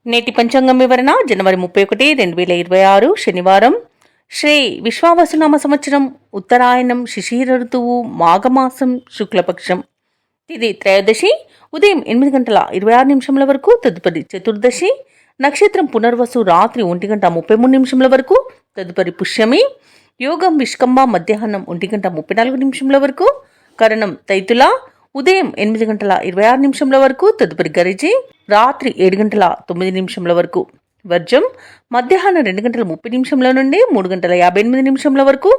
నేటి పంచాంగం వివరణ జనవరి 31, 2026 శనివారం. శ్రీ విశ్వావసునామ సంవత్సరం, ఉత్తరాయణం, శిశిర ఋతువు, మాఘమాసం, శుక్లపక్షం. తిది త్రయోదశి ఉదయం 8:26 వరకు, తదుపరి చతుర్దశి. నక్షత్రం పునర్వసు రాత్రి 1:33 వరకు, తదుపరి పుష్యమి. యోగం విష్కంభ మధ్యాహ్నం 1:34 వరకు. కరణం తైతుల ఉదయం 8:26 వరకు, తదుపరి గరిజి రాత్రి 7:09 వరకు. వర్జం మధ్యాహ్నం 2:30 నుండి 3:58 వరకు.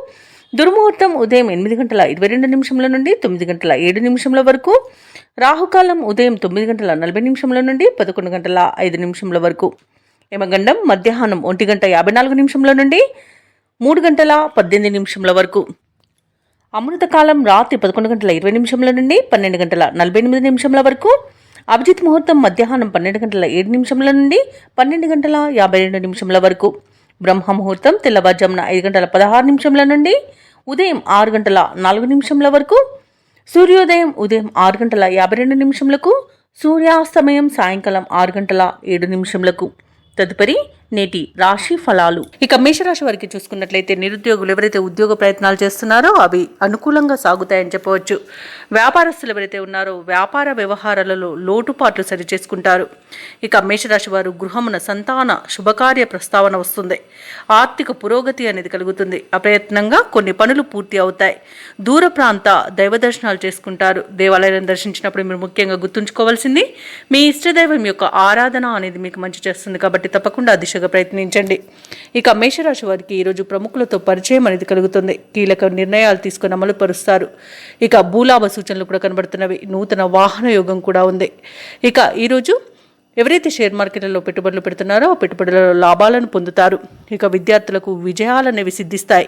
దుర్ముహూర్తం ఉదయం 8:22 నుండి 9:07 వరకు. రాహుకాలం ఉదయం 9:40 నుండి 11:05 వరకు. యమగండం మధ్యాహ్నం 1:54 నుండి 3:18 వరకు. అమృతకాలం రాత్రి 11:20 నుండి 12:48 వరకు. అభిజిత్ ముహూర్తం మధ్యాహ్నం 12:07 నుండి 12:52 వరకు. బ్రహ్మ ముహూర్తం తెల్లవారుజామున 5:16 నుండి ఉదయం 6:04 వరకు. సూర్యోదయం ఉదయం 6:52 సూర్యాస్తమయం సాయంకాలం 6:07. తదుపరి నేటి రాశి ఫలాలు. ఇక మేషరాశి వారికి చూసుకున్నట్లయితే, నిరుద్యోగులు ఎవరైతే ఉద్యోగ ప్రయత్నాలు చేస్తున్నారో అవి అనుకూలంగా సాగుతాయని చెప్పవచ్చు. వ్యాపారస్తులు ఎవరైతే ఉన్నారో వ్యాపార వ్యవహారాలలో లోటుపాట్లు సరిచేసుకుంటారు. ఇక మేషరాశి వారు గృహమున సంతాన శుభకార్య ప్రస్తావన వస్తుంది. ఆర్థిక పురోగతి అనేది కలుగుతుంది. అప్రయత్నంగా కొన్ని పనులు పూర్తి అవుతాయి. దూర ప్రాంత దైవ దర్శనాలు చేసుకుంటారు. దేవాలయాలను దర్శించినప్పుడు మీరు ముఖ్యంగా గుర్తుంచుకోవాల్సింది, మీ ఇష్టదైవం యొక్క ఆరాధన అనేది మీకు మంచి చేస్తుంది. కాబట్టి తప్పకుండా దిశగా ప్రయత్నించండి. ఇక మేషరాశి వారికి ఈరోజు ప్రముఖులతో పరిచయం అనేది కలుగుతుంది. కీలక నిర్ణయాలు తీసుకుని అమలు పరుస్తారు. ఇక భూలాభ సూచనలు కూడా కనబడుతున్నవి. నూతన వాహన యోగం కూడా ఉంది. ఇక ఈరోజు ఎవరైతే షేర్ మార్కెట్లలో పెట్టుబడులు పెడుతున్నారో ఆ పెట్టుబడులలో లాభాలను పొందుతారు. ఇక విద్యార్థులకు విజయాలనేవి సిద్ధిస్తాయి.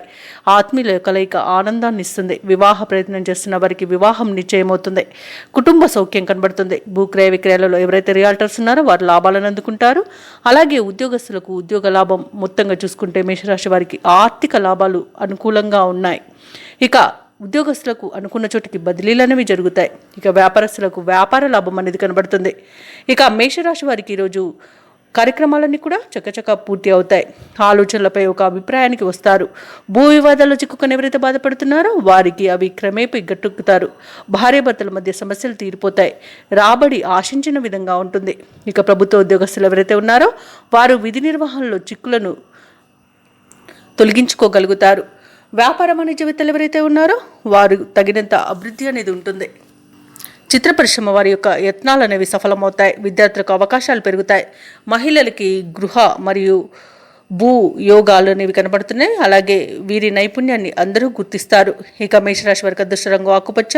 ఆత్మీయుల కలయిక ఆనందాన్ని ఇస్తుంది. వివాహ ప్రయత్నం చేస్తున్న వారికి వివాహం నిశ్చయమవుతుంది. కుటుంబ సౌఖ్యం కనబడుతుంది. భూక్రయ విక్రయాలలో ఎవరైతే రియాల్టర్స్ ఉన్నారో వారు లాభాలను అందుకుంటారు. అలాగే ఉద్యోగస్తులకు ఉద్యోగ లాభం. మొత్తంగా చూసుకుంటే మేషరాశి వారికి ఆర్థిక లాభాలు అనుకూలంగా ఉన్నాయి. ఇక ఉద్యోగస్తులకు అనుకున్న చోటికి బదిలీలు అనేవి జరుగుతాయి. ఇక వ్యాపారస్తులకు వ్యాపార లాభం అనేది కనబడుతుంది. ఇక మేషరాశి వారికి ఈరోజు కార్యక్రమాలన్నీ కూడా చకచకా పూర్తి అవుతాయి. ఆలోచనలపై ఒక అభిప్రాయానికి వస్తారు. భూ వివాదాల్లో చిక్కుకొని ఎవరైతే బాధపడుతున్నారో వారికి అవి క్రమేపీ గట్టెక్కుతారు. భార్యాభర్తల మధ్య సమస్యలు తీరిపోతాయి. రాబడి ఆశించిన విధంగా ఉంటుంది. ఇక ప్రభుత్వ ఉద్యోగస్తులు ఎవరైతే ఉన్నారో వారు విధి నిర్వహణలో చిక్కులను తొలగించుకోగలుగుతారు. వ్యాపార వాణిజ్యవేత్తలు ఎవరైతే ఉన్నారో వారు తగినంత అభివృద్ధి అనేది ఉంటుంది. చిత్ర పరిశ్రమ వారి యొక్క యత్నాలు అనేవి సఫలమవుతాయి. విద్యార్థులకు అవకాశాలు పెరుగుతాయి. మహిళలకి గృహ మరియు భూ యోగాలు అనేవి కనబడుతున్నాయి. అలాగే వీరి నైపుణ్యాన్ని అందరూ గుర్తిస్తారు. ఇక మేషరాశి వారికి అదృష్ట రంగు ఆకుపచ్చ,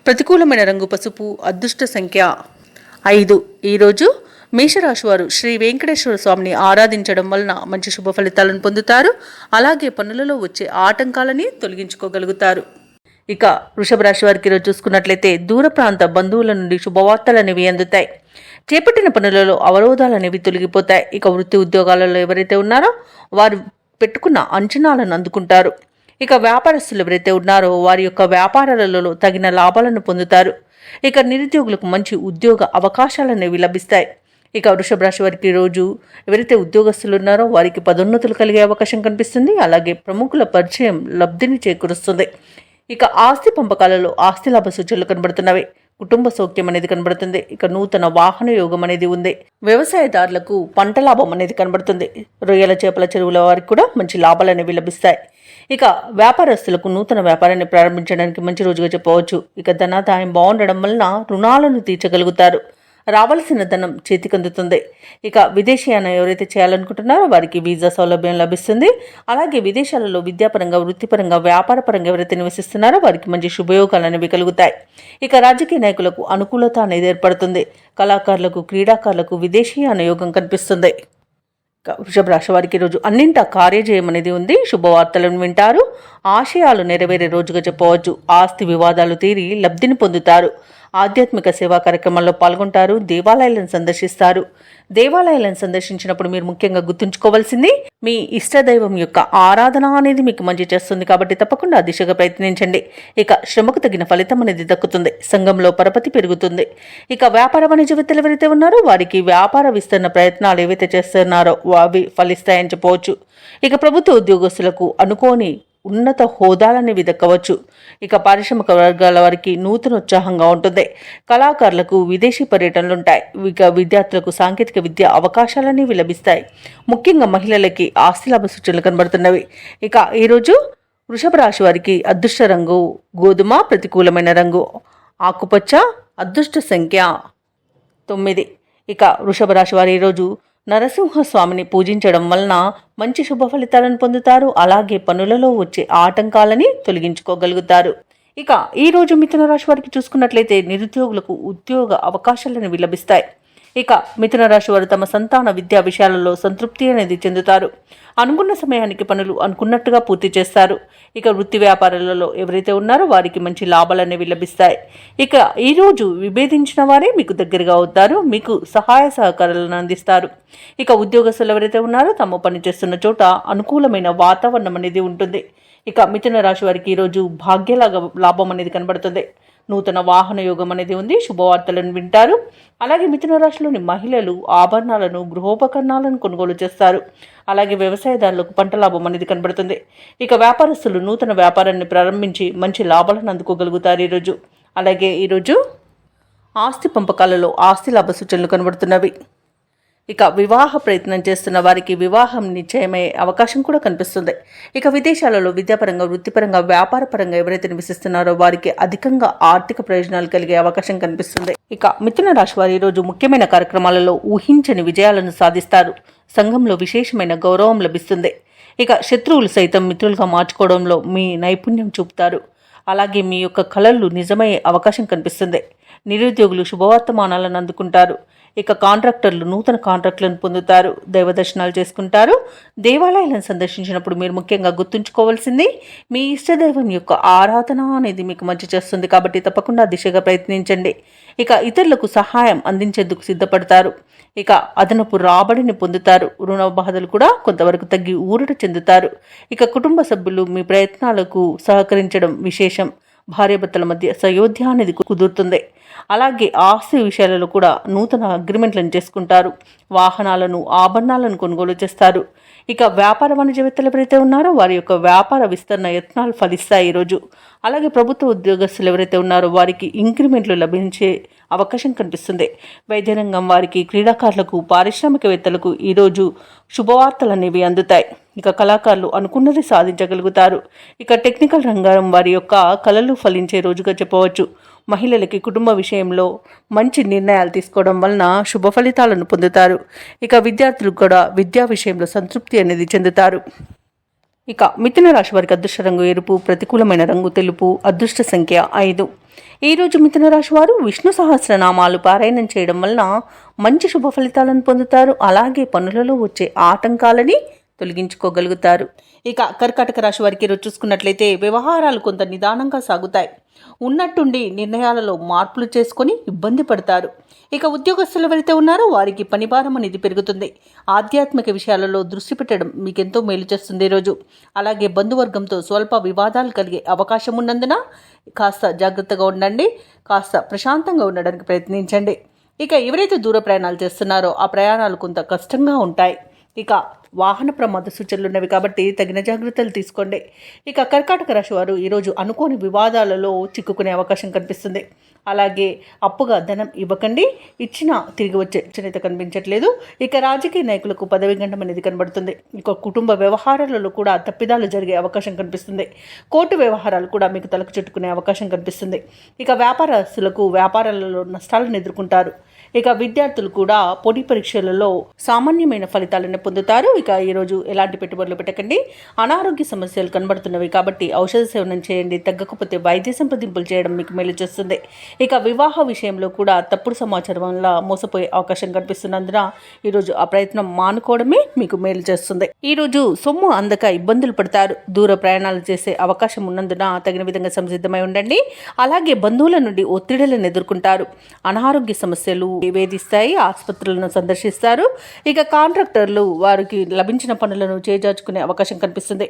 ప్రతికూలమైన రంగు పసుపు, అదృష్ట సంఖ్య 5. ఈరోజు మేషరాశి వారు శ్రీ వెంకటేశ్వర స్వామిని ఆరాధించడం వలన మంచి శుభ ఫలితాలను పొందుతారు. అలాగే పనులలో వచ్చే ఆటంకాలని తొలగించుకోగలుగుతారు. ఇక వృషభ రాశి వారికి ఈరోజు చూసుకున్నట్లయితే, దూర ప్రాంత బంధువుల నుండి శుభవార్తలు అనేవి అందుతాయి. చేపట్టిన పనులలో అవరోధాలు అనేవి తొలగిపోతాయి. ఇక వృత్తి ఉద్యోగాలలో ఎవరైతే ఉన్నారో వారు పెట్టుకున్న అంచనాలను అందుకుంటారు. ఇక వ్యాపారస్తులు ఎవరైతే ఉన్నారో వారి యొక్క వ్యాపారాలలో తగిన లాభాలను పొందుతారు. ఇక నిరుద్యోగులకు మంచి ఉద్యోగ అవకాశాలు అనేవి లభిస్తాయి. ఇక వృషభ రాశి వారికి రోజు ఎవరైతే ఉద్యోగస్తులు ఉన్నారో వారికి పదోన్నతులు కలిగే అవకాశం కనిపిస్తుంది. అలాగే ప్రముఖుల పరిచయం లబ్ధిని చేకూరుస్తుంది. ఇక ఆస్తి పంపకాలలో ఆస్తి లాభ సూచనలు కనబడుతున్నవి. కుటుంబ సౌఖ్యం అనేది కనబడుతుంది. ఇక నూతన వాహన యోగం అనేది ఉంది. వ్యవసాయదారులకు పంట లాభం అనేది కనబడుతుంది. రొయ్యల చేపల చెరువుల వారికి కూడా మంచి లాభాలు అనేవి లభిస్తాయి. ఇక వ్యాపారస్తులకు నూతన వ్యాపారాన్ని ప్రారంభించడానికి మంచి రోజుగా చెప్పవచ్చు. ఇక ధనాదాయం బాగుండడం వలన రుణాలను తీర్చగలుగుతారు. రావాల్సిన ధనం చేతికందుతుంది. ఇక విదేశీయానం ఎవరైతే చేయాలనుకుంటున్నారో వారికి వీసా సౌలభ్యం లభిస్తుంది. అలాగే విదేశాలలో విద్యాపరంగా, వృత్తిపరంగా, వ్యాపారపరంగా ఎవరైతే నివసిస్తున్నారో వారికి మంచి శుభయోగాలు అనేవి కలుగుతాయి. ఇక రాజకీయ నాయకులకు అనుకూలత అనేది ఏర్పడుతుంది. కళాకారులకు, క్రీడాకారులకు విదేశీయాన యోగం కనిపిస్తుంది. వృషభ రాశి వారికి రోజు అన్నింటా కార్యజయం అనేది ఉంది. శుభవార్తలను వింటారు. ఆశయాలు నెరవేరే రోజుగా చెప్పవచ్చు. ఆస్తి వివాదాలు తీరి లబ్ధిని పొందుతారు. ఆధ్యాత్మిక సేవా కార్యక్రమాల్లో పాల్గొంటారు. దేవాలయాలను సందర్శిస్తారు. దేవాలయాలను సందర్శించినప్పుడు మీరు ముఖ్యంగా గుర్తుంచుకోవాల్సింది మీ ఇష్టదైవం యొక్క ఆరాధన అనేది మీకు మంచి చేస్తుంది కాబట్టి తప్పకుండా ఆ దిశగా ప్రయత్నించండి. ఇక శ్రమకు తగిన ఫలితం అనేది దక్కుతుంది. సంఘంలో పరపతి పెరుగుతుంది. ఇక వ్యాపార వాణిజ్యవేత్తలు ఎవరైతే ఉన్నారో వారికి వ్యాపార విస్తరణ ప్రయత్నాలు ఏవైతే చేస్తున్నారో అవి ఫలిస్తాయని చెప్పవచ్చు. ఇక ప్రభుత్వ ఉద్యోగస్తులకు అనుకోని ఉన్నత హోదాలనేవి దక్కవచ్చు. ఇక పారిశ్రామిక వర్గాల వారికి నూతన ఉత్సాహంగా ఉంటుంది. కళాకారులకు విదేశీ పర్యటనలుంటాయి. ఇక విద్యార్థులకు సాంకేతిక విద్య అవకాశాలనేవి లభిస్తాయి. ముఖ్యంగా మహిళలకి ఆస్తి లాభ సూచనలు కనబడుతున్నవి. ఇక ఈరోజు వృషభ రాశి వారికి అదృష్ట రంగు గోధుమ, ప్రతికూలమైన రంగు ఆకుపచ్చ, అదృష్ట సంఖ్య 9. ఇక వృషభ రాశి వారు ఈరోజు నరసింహస్వామిని పూజించడం వలన మంచి శుభ ఫలితాలను పొందుతారు. అలాగే పనులలో వచ్చే ఆటంకాలని తొలగించుకోగలుగుతారు. ఇక ఈ రోజు మిథున రాశి వారికి చూసుకున్నట్లయితే నిరుద్యోగులకు ఉద్యోగ అవకాశాలను లభిస్తాయి. ఇక మిథున రాశి వారు తమ సంతాన విద్యా విషయాలలో సంతృప్తి అనేది చెందుతారు. అనుకున్న సమయానికి పనులు అనుకున్నట్టుగా పూర్తి చేస్తారు. ఇక వృత్తి వ్యాపారాలలో ఎవరైతే ఉన్నారో వారికి మంచి లాభాలు అనేవి లభిస్తాయి. ఇక ఈరోజు విభేదించిన వారే మీకు దగ్గరగా అవుతారు. మీకు సహాయ సహకారాలను అందిస్తారు. ఇక ఉద్యోగస్తులు ఎవరైతే ఉన్నారో తాము పనిచేస్తున్న చోట అనుకూలమైన వాతావరణం అనేది ఉంటుంది. ఇక మిథున రాశి వారికి ఈరోజు భాగ్యలాగా లాభం అనేది కనబడుతుంది. నూతన వాహన యోగం అనేది ఉంది. శుభవార్తలను వింటారు. అలాగే మిథున రాశిలోని మహిళలు ఆభరణాలను, గృహోపకరణాలను కొనుగోలు చేస్తారు. అలాగే వ్యవసాయదారులకు పంట లాభం అనేది కనబడుతుంది. ఇక వ్యాపారస్తులు నూతన వ్యాపారాన్ని ప్రారంభించి మంచి లాభాలను అందుకోగలుగుతారు ఈరోజు. అలాగే ఈరోజు ఆస్తి పంపకాలలో ఆస్తి లాభ సూచనలు కనబడుతున్నవి. ఇక వివాహ ప్రయత్నం చేస్తున్న వారికి వివాహం నిశ్చయమయ్యే అవకాశం కూడా కనిపిస్తుంది. ఇక విదేశాలలో విద్యాపరంగా, వృత్తిపరంగా, వ్యాపారపరంగా ఎవరైతే నివసిస్తున్నారో వారికి అధికంగా ఆర్థిక ప్రయోజనాలు కలిగే అవకాశం కనిపిస్తుంది. ఇక మిథున రాశి వారు ఈరోజు ముఖ్యమైన కార్యక్రమాలలో ఊహించని విజయాలను సాధిస్తారు. సంఘంలో విశేషమైన గౌరవం లభిస్తుంది. ఇక శత్రువులు సైతం మిత్రులుగా మార్చుకోవడంలో మీ నైపుణ్యం చూపుతారు. అలాగే మీ యొక్క కళలు నిజమయ్యే అవకాశం కనిపిస్తుంది. నిరుద్యోగులు శుభవర్తమానాలను అందుకుంటారు. ఇక కాంట్రాక్టర్లు నూతన కాంట్రాక్టులను పొందుతారు. దైవ దర్శనాలు చేసుకుంటారు. దేవాలయాలను సందర్శించినప్పుడు మీరు ముఖ్యంగా గుర్తుంచుకోవాల్సింది మీ ఇష్టదైవం యొక్క ఆరాధన అనేది మీకు మంచి చేస్తుంది కాబట్టి తప్పకుండా దిశగా ప్రయత్నించండి. ఇక ఇతరులకు సహాయం అందించేందుకు సిద్ధపడతారు. ఇక అదనపు రాబడిని పొందుతారు. రుణ బాధలు కూడా కొంతవరకు తగ్గి ఊరట చెందుతారు. ఇక కుటుంబ సభ్యులు మీ ప్రయత్నాలకు సహకరించడం విశేషం. భార్యాభర్తల మధ్య సయోధ్య అనేది కుదురుతుంది. అలాగే ఆస్తి విషయాలలో కూడా నూతన అగ్రిమెంట్లను చేసుకుంటారు. వాహనాలను, ఆభరణాలను కొనుగోలు చేస్తారు. ఇక వ్యాపార వాణిజ్యవేత్తలు ఎవరైతే ఉన్నారో వారి యొక్క వ్యాపార విస్తరణ యత్నాలు ఫలిస్తాయి ఈరోజు. అలాగే ప్రభుత్వ ఉద్యోగస్తులు ఎవరైతే ఉన్నారో వారికి ఇంక్రిమెంట్లు లభించే అవకాశం కనిపిస్తుంది. వైద్య రంగం వారికి, క్రీడాకారులకు, పారిశ్రామికవేత్తలకు ఈరోజు శుభవార్తలు అనేవి అందుతాయి. ఇక కళాకారులు అనుకున్నది సాధించగలుగుతారు. ఇక టెక్నికల్ రంగం వారి యొక్క కళలు ఫలించే రోజుగా చెప్పవచ్చు. మహిళలకి కుటుంబ విషయంలో మంచి నిర్ణయాలు తీసుకోవడం వలన శుభ ఫలితాలను పొందుతారు. ఇక విద్యార్థులు కూడా విద్యా విషయంలో సంతృప్తి అనేది చెందుతారు. ఇక మిథున రాశి వారికి అదృష్ట రంగు ఎరుపు, ప్రతికూలమైన రంగు తెలుపు, అదృష్ట సంఖ్య 5. ఈరోజు మిథున రాశి వారు విష్ణు సహస్రనామాలు పారాయణం చేయడం వలన మంచి శుభ ఫలితాలను పొందుతారు. అలాగే పనులలో వచ్చే ఆటంకాలని తొలగించుకోగలుగుతారు. ఇక కర్కాటక రాశి వారికి ఈరోజు చూసుకున్నట్లయితే వ్యవహారాలు కొంత నిదానంగా సాగుతాయి. ఉన్నట్టుండి నిర్ణయాలలో మార్పులు చేసుకొని ఇబ్బంది పడతారు. ఇక ఉద్యోగస్తులు ఎవరైతే ఉన్నారో వారికి పనిభారం అనేది పెరుగుతుంది. ఆధ్యాత్మిక విషయాలలో దృష్టి పెట్టడం మీకెంతో మేలు చేస్తుంది ఈరోజు. అలాగే బంధువర్గంతో స్వల్ప వివాదాలు కలిగే అవకాశం ఉన్నందున కాస్త జాగ్రత్తగా ఉండండి. కాస్త ప్రశాంతంగా ఉండడానికి ప్రయత్నించండి. ఇక ఎవరైతే దూర ప్రయాణాలు చేస్తున్నారో ఆ ప్రయాణాలు కొంత కష్టంగా ఉంటాయి. ఇక వాహన ప్రమాద సూచనలు ఉన్నవి కాబట్టి తగిన జాగ్రత్తలు తీసుకోండి. ఇక కర్కాటక రాశి వారు ఈరోజు అనుకోని వివాదాలలో చిక్కుకునే అవకాశం కనిపిస్తుంది. అలాగే అప్పుగా ధనం ఇవ్వకండి. ఇచ్చినా తిరిగి వచ్చే అయితే కనిపించట్లేదు. ఇక రాజకీయ నాయకులకు పదవి గండం అనేది కనబడుతుంది. ఇక కుటుంబ వ్యవహారాలలో కూడా తప్పిదాలు జరిగే అవకాశం కనిపిస్తుంది. కోర్టు వ్యవహారాలు కూడా మీకు తలకు చుట్టుకునే అవకాశం కనిపిస్తుంది. ఇక వ్యాపారస్తులకు వ్యాపారాలలో నష్టాలను ఎదుర్కొంటారు. ఇక విద్యార్థులు కూడా పోటీ పరీక్షలలో సామాన్యమైన ఫలితాలను పొందుతారు. ఇక ఈరోజు ఎలాంటి పెట్టుబడులు పెట్టకండి. అనారోగ్య సమస్యలు కనబడుతున్నవి కాబట్టి ఔషధ సేవనం చేయండి. తగ్గకపోతే వైద్య సంప్రదింపులు చేయడం మీకు మేలు చేస్తుంది. ఇక వివాహ విషయంలో కూడా తప్పుడు సమాచారం వల్ల మోసపోయే అవకాశం కనిపిస్తున్నందున ఈరోజు ఆ ప్రయత్నం మానుకోవడమే మీకు మేలు చేస్తుంది. ఈరోజు సొమ్ము అందక ఇబ్బందులు పడతారు. దూర ప్రయాణాలు చేసే అవకాశం ఉన్నందున తగిన విధంగా సంసిద్ధమై ఉండండి. అలాగే బంధువుల నుండి ఒత్తిడులను ఎదుర్కొంటారు. అనారోగ్య సమస్యలు వేధిస్తాయి. ఆసుపత్రులను సందర్శిస్తారు. ఇక కాంట్రాక్టర్లు వారికి లభించిన పనులను చేజార్చుకునే అవకాశం కనిపిస్తుంది.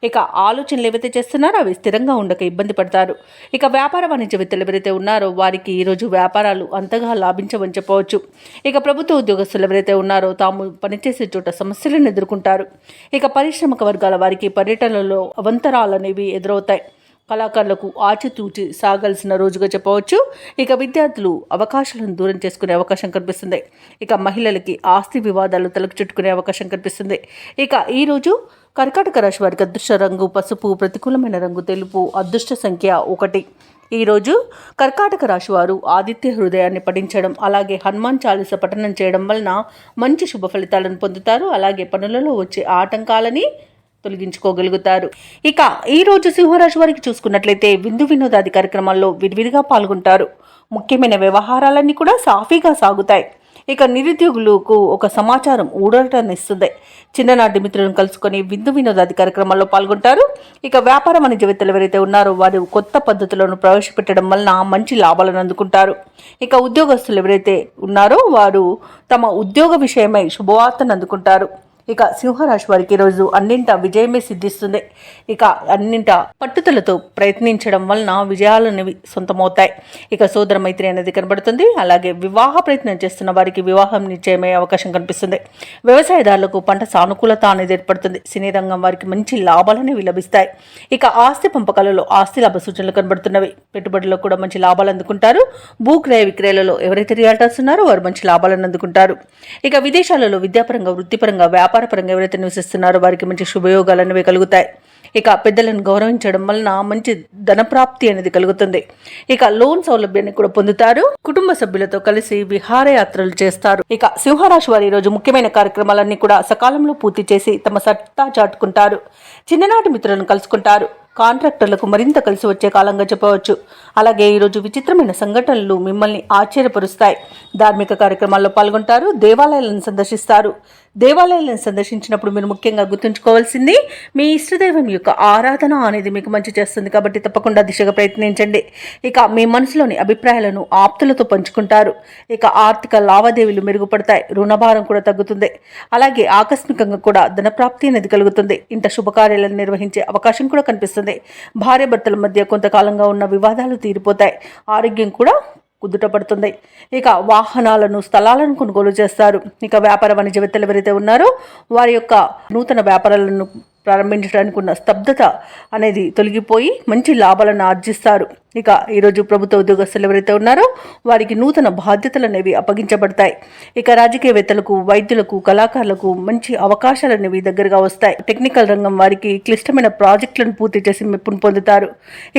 ఇక ఆలోచనలు ఏవైతే చేస్తున్నారో అవి స్థిరంగా ఉండక ఇబ్బంది పడతారు. ఇక వ్యాపార వాణిజ్యవేత్తలు ఎవరైతే ఉన్నారో వారికి ఈరోజు వ్యాపారాలు అంతగా లాభించవని చెప్పవచ్చు. ఇక ప్రభుత్వ ఉద్యోగస్తులు ఎవరైతే ఉన్నారో తాము పనిచేసే చోట సమస్యలను ఎదుర్కొంటారు. ఇక పారిశ్రామిక వర్గాల వారికి పర్యటనలో అవంతరాలు అనేవి ఎదురవుతాయి. కళాకారులకు ఆచితూచి సాగాల్సిన రోజుగా చెప్పవచ్చు. ఇక విద్యార్థులు అవకాశాలను దూరం చేసుకునే అవకాశం కనిపిస్తుంది. ఇక మహిళలకి ఆస్తి వివాదాలు తలకు చుట్టుకునే అవకాశం కనిపిస్తుంది. ఇక ఈరోజు కర్కాటక రాశి వారికి అదృష్ట రంగు పసుపు, ప్రతికూలమైన రంగు తెలుపు, అదృష్ట సంఖ్య 1. ఈరోజు కర్కాటక రాశి వారు ఆదిత్య హృదయాన్ని పఠించడం, అలాగే హనుమాన్ చాలీస పఠనం చేయడం వలన మంచి శుభ ఫలితాలను పొందుతారు. అలాగే పనులలో వచ్చే ఆటంకాలని తొలగించుకోగలుగుతారు. ఇక ఈ రోజు సింహరాశి వారికి చూసుకున్నట్లయితే విందు వినోదాది కార్యక్రమాల్లో విరివిరిగా పాల్గొంటారు. ముఖ్యమైన వ్యవహారాలన్నీ కూడా సాఫీగా సాగుతాయి. ఇక నిరుద్యోగులకు ఒక సమాచారం ఊరటనిస్తుంది. చిన్ననాటి మిత్రులను కలుసుకొని విందు వినోదాది కార్యక్రమాల్లో పాల్గొంటారు. ఇక వ్యాపార వాణిజ్యవేత్తలు ఎవరైతే ఉన్నారో వారు కొత్త పద్ధతులను ప్రవేశపెట్టడం వలన మంచి లాభాలను అందుకుంటారు. ఇక ఉద్యోగస్తులు ఎవరైతే ఉన్నారో వారు తమ ఉద్యోగ విషయమై శుభవార్తను అందుకుంటారు. ఇక సింహరాశి వారికి ఈరోజు అన్నింట విజయమే సిద్ధిస్తుంది. ఇక అన్నింట పట్టుదలతో ప్రయత్నించడం వలన విజయాలు అనేవి సొంతమవుతాయి. ఇక సోదర మైత్రి అనేది కనబడుతుంది. అలాగే వివాహ ప్రయత్నం చేస్తున్న వారికి వివాహం నిశ్చయమయ్యే అవకాశం కనిపిస్తుంది. వ్యవసాయదారులకు పంట సానుకూలత అనేది ఏర్పడుతుంది. సినీ రంగం వారికి మంచి లాభాలనేవి లభిస్తాయి. ఇక ఆస్తి పంపకాలలో ఆస్తి లాభ సూచనలు కనబడుతున్నవి. పెట్టుబడుల్లో కూడా మంచి లాభాలు అందుకుంటారు. భూక్రయ విక్రయాలలో ఎవరైతే రియాల్టర్స్ ఉన్నారో వారు మంచి లాభాలను అందుకుంటారు. ఇక విదేశాలలో విద్యాపరంగా వృత్తిపరంగా వ్యాపారపరంగా ఎవరైతే నివసిస్తున్నారో వారికి మంచి శుభయోగాలు అనేవి కలుగుతాయి. ఇక పెద్దలను గౌరవించడం వలన మంచి ధనప్రాప్తి అనేది కలుగుతుంది. ఇక లోన్ సౌలభ్యాన్ని కూడా పొందుతారు. కుటుంబ సభ్యులతో కలిసి విహారయాత్రలు చేస్తారు. ఇక సింహరాశి వారి ఈరోజు ముఖ్యమైన కార్యక్రమాలన్నీ కూడా సకాలంలో పూర్తి చేసి తమ సత్తా చాటుకుంటారు. చిన్ననాటి మిత్రులను కలుసుకుంటారు. కాంట్రాక్టర్లకు మరింత కలిసి వచ్చే కాలంగా చెప్పవచ్చు. అలాగే ఈరోజు విచిత్రమైన సంఘటనలు మిమ్మల్ని ఆశ్చర్యపరుస్తాయి. ధార్మిక కార్యక్రమాల్లో పాల్గొంటారు. దేవాలయాలను సందర్శిస్తారు. దేవాలయాలను సందర్శించినప్పుడు మీరు ముఖ్యంగా గుర్తుంచుకోవాల్సింది మీ ఇష్టదైవం యొక్క ఆరాధన అనేది మీకు మంచి చేస్తుంది. కాబట్టి తప్పకుండా దిశగా ప్రయత్నించండి. ఇక మీ మనసులోని అభిప్రాయాలను ఆప్తులతో పంచుకుంటారు. ఇక ఆర్థిక లావాదేవీలు మెరుగుపడతాయి. రుణభారం కూడా తగ్గుతుంది. అలాగే ఆకస్మికంగా కూడా ధనప్రాప్తి అనేది కలుగుతుంది. ఇంత శుభకార్యాలను నిర్వహించే అవకాశం కూడా కనిపిస్తుంది. భార్యాభర్తల మధ్య కొంతకాలంగా ఉన్న వివాదాలు తీరిపోతాయి. ఆరోగ్యం కూడా కుదుటపడుతుంది. ఇక వాహనాలను స్థలాలను కొనుగోలు చేస్తారు. ఇక వ్యాపార వాణిజ్యవేత్తలు ఎవరైతే ఉన్నారో వారి యొక్క నూతన వ్యాపారాలను ప్రారంభించడానికి ఉన్న స్తబ్దత అనేది తొలగిపోయి మంచి లాభాలను ఆర్జిస్తారు. ఇక ఈరోజు ప్రభుత్వ ఉద్యోగస్తులు ఎవరైతే ఉన్నారో వారికి నూతన బాధ్యతలు అనేవి అప్పగించబడతాయి. ఇక రాజకీయవేత్తలకు, వైద్యులకు, కళాకారులకు మంచి అవకాశాలు అనేవి దగ్గరగా వస్తాయి. టెక్నికల్ రంగం వారికి క్లిష్టమైన ప్రాజెక్టులను పూర్తి చేసి మెప్పును పొందుతారు.